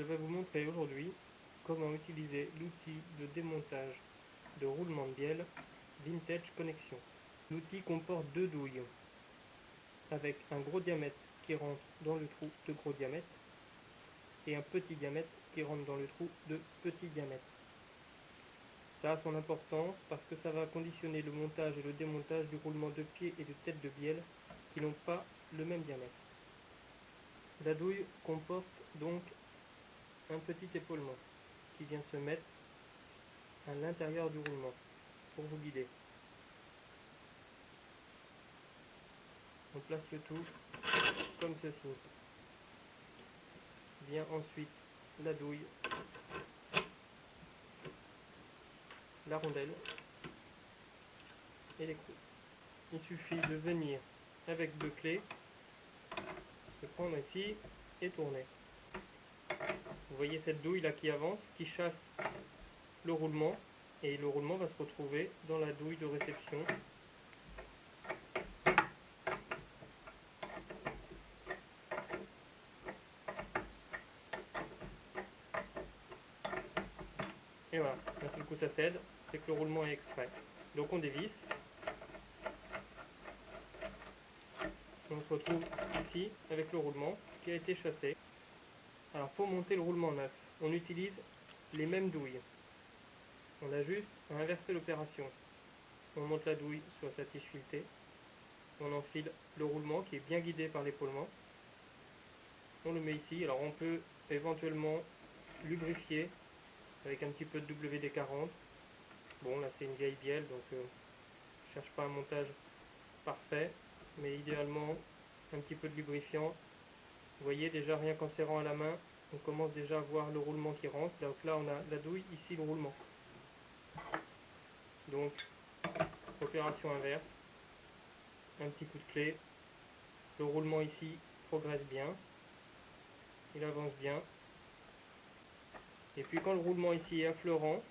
Je vais vous montrer aujourd'hui comment utiliser l'outil de démontage de roulement de bielle Vintage Connection. L'outil comporte deux douilles avec un gros diamètre qui rentre dans le trou de gros diamètre et un petit diamètre qui rentre dans le trou de petit diamètre. Ça a son importance parce que ça va conditionner le montage et le démontage du roulement de pied et de tête de bielle qui n'ont pas le même diamètre. La douille comporte donc un petit épaulement qui vient se mettre à l'intérieur du roulement pour vous guider. On place le tout comme ceci. Vient ensuite la douille, la rondelle et l'écrou. Il suffit de venir avec deux clés, de prendre ici et tourner. Vous voyez cette douille là qui avance, qui chasse le roulement, et le roulement va se retrouver dans la douille de réception. Et voilà, d'un seul coup ça cède, c'est que le roulement est extrait. Donc on dévisse. On se retrouve ici avec le roulement qui a été chassé. Alors pour monter le roulement neuf, on utilise les mêmes douilles. On a juste à inverser l'opération. On monte la douille sur sa tige filetée. On enfile le roulement qui est bien guidé par l'épaulement. On le met ici. Alors on peut éventuellement lubrifier avec un petit peu de WD-40. Bon, là c'est une vieille bielle, donc je ne cherche pas un montage parfait, mais idéalement un petit peu de lubrifiant. Vous voyez déjà, rien qu'en serrant à la main, on commence déjà à voir le roulement qui rentre. Donc là on a la douille, ici le roulement. Donc opération inverse, un petit coup de clé, le roulement ici progresse bien, il avance bien. Et puis quand le roulement ici est affleurant,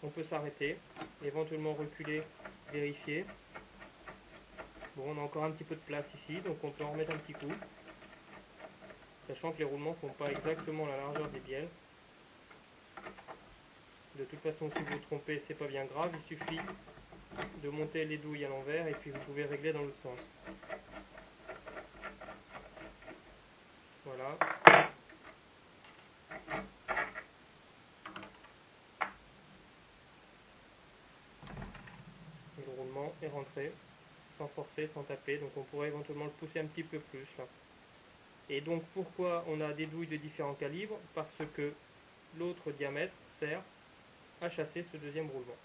on peut s'arrêter, éventuellement reculer, vérifier. Bon, on a encore un petit peu de place ici, donc on peut en remettre un petit coup, sachant que les roulements ne font pas exactement la largeur des bielles. De toute façon, si vous vous trompez, c'est pas bien grave, il suffit de monter les douilles à l'envers et puis vous pouvez régler dans l'autre sens. Voilà. Et le roulement est rentré, sans forcer, sans taper, donc on pourrait éventuellement le pousser un petit peu plus là. Et donc pourquoi on a des douilles de différents calibres? Parce que l'autre diamètre sert à chasser ce deuxième roulement.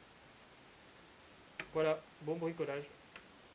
Voilà, bon bricolage.